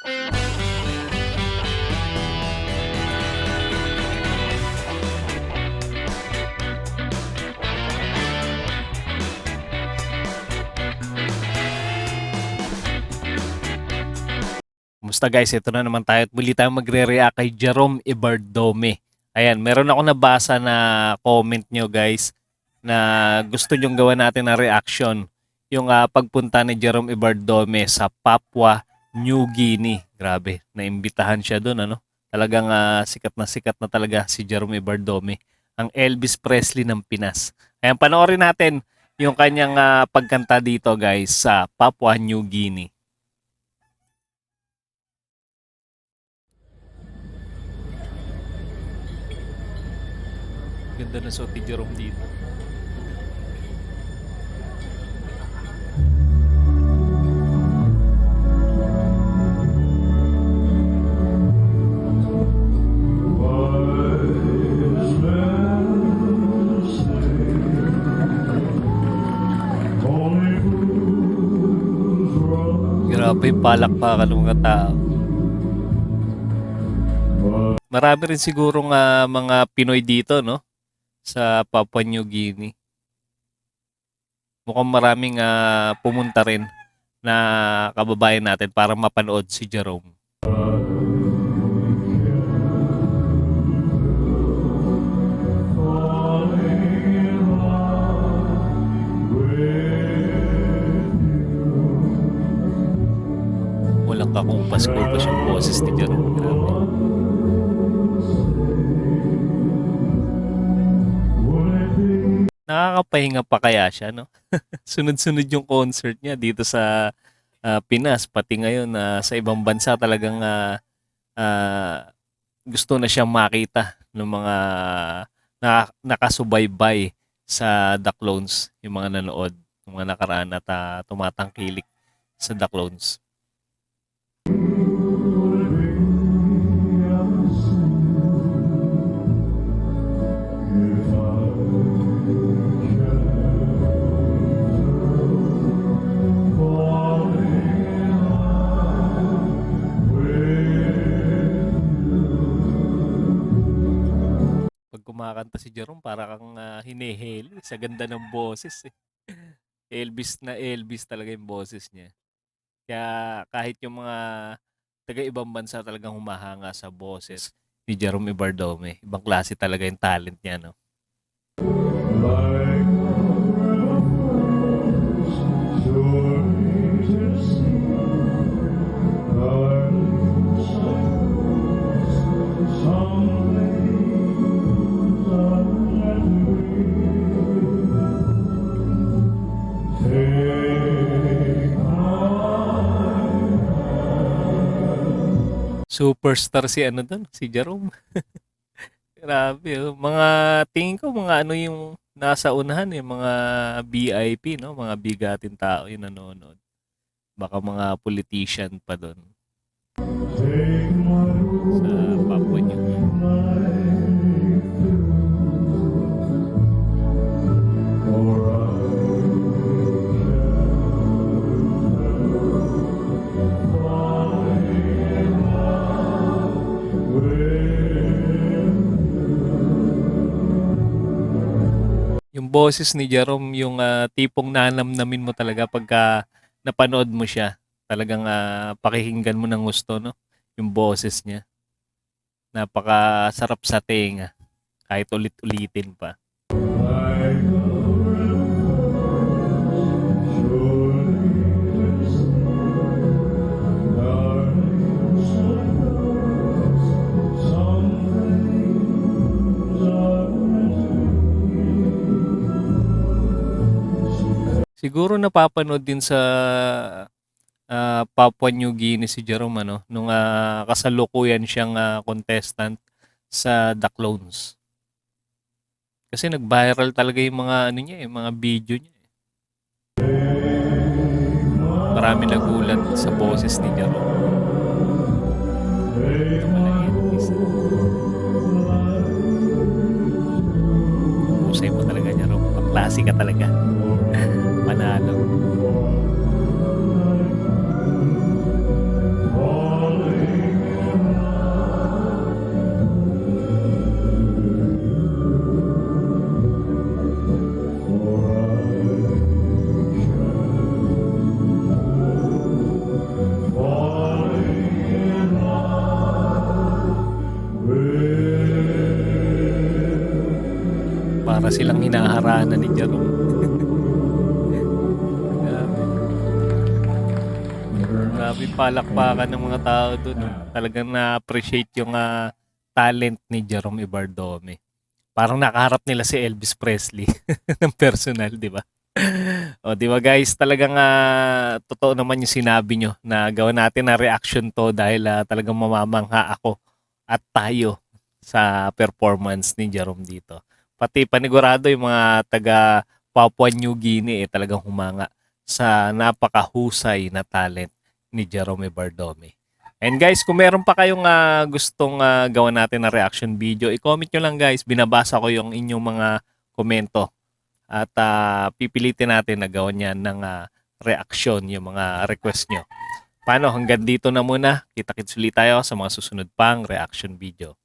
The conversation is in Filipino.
Kumusta guys? Ito na naman tayo at muli tayong magre-react kay Jerome Ibardome. Ayan, meron ako nabasa na comment nyo guys na gusto nyong gawa natin na reaction yung pagpunta ni Jerome Ibardome sa Papua New Guinea. Grabe, naimbitahan siya doon ano. Talagang sikat na talaga si Jerome Ibardome, ang Elvis Presley ng Pinas. Ayan, panoorin natin yung kanyang pagkanta dito guys sa Papua New Guinea. Ganda na suot ni Jerome dito. Grabe yung palakpakan ng mga tao. Marami rin sigurong mga Pinoy dito, no? Sa Papua New Guinea. Mukhang maraming pumunta rin na kababayan natin para mapanood si Jerome. Walang kakumpas-kumpas yung boses ni Jerome. Grabe. Nakakapahinga pa kaya siya, no? Sunod-sunod yung concert niya dito sa Pinas, pati ngayon sa ibang bansa talagang gusto na siyang makita ng mga nakasubaybay sa The Clones, yung mga nanood, yung mga nakaraan at tumatangkilik sa The Clones. Pag kumakanta si Jerome, para kang hinihili sa ganda ng boses eh. Elvis na Elvis talaga yung boses niya. Kaya kahit yung mga taga-ibang bansa talagang humahanga sa boses ni Jerome Ibardome. Ibang klase talaga yung talent niya, no? Superstar si ano doon, si Jerome. Grabe, oh. Mga tingin ko mga ano yung nasa unahan eh, mga VIP, no? Mga bigatin tao yung nanonood. Baka mga politician pa doon. Sa Papua New Guinea. Yung boses ni Jerome, yung tipong nanamnamin mo talaga pagka napanood mo siya. Talagang pakikinggan mo ng gusto, no? Yung boses niya. Napakasarap sa tenga. Kahit ulit-ulitin pa. Siguro napapanood din sa Papua New Guinea si Jerome ano, nung kasalukuyan siyang contestant sa The Clones. Kasi nag-viral talaga yung mga ano niya, yung mga video niya. Marami nagulat sa boses ni Jerome. Ito pala Elvis. Husay mo talaga Jerome. Klase ka talaga. Panalo. silang hinaharana ni Jerome. Grabe. Grabe palakpakan ng mga tao doon. Talagang na-appreciate yung talent ni Jerome Ibardome. Parang nakaharap nila si Elvis Presley ng personal, di ba? O, di ba guys, talagang totoo naman yung sinabi nyo na gawin natin na reaction to dahil talagang mamamangha ako at tayo sa performance ni Jerome dito. Pati panigurado yung mga taga Papua New Guinea talagang humanga sa napakahusay na talent ni Jerome Bardome. And guys, kung meron pa kayong gustong gawan natin na reaction video, i-comment nyo lang guys. Binabasa ko yung inyong mga komento. At pipilitin natin na gawan yan ng reaction, yung mga request nyo. Paano? Hanggang dito na muna. Kita-kits ulit tayo sa mga susunod pang reaction video.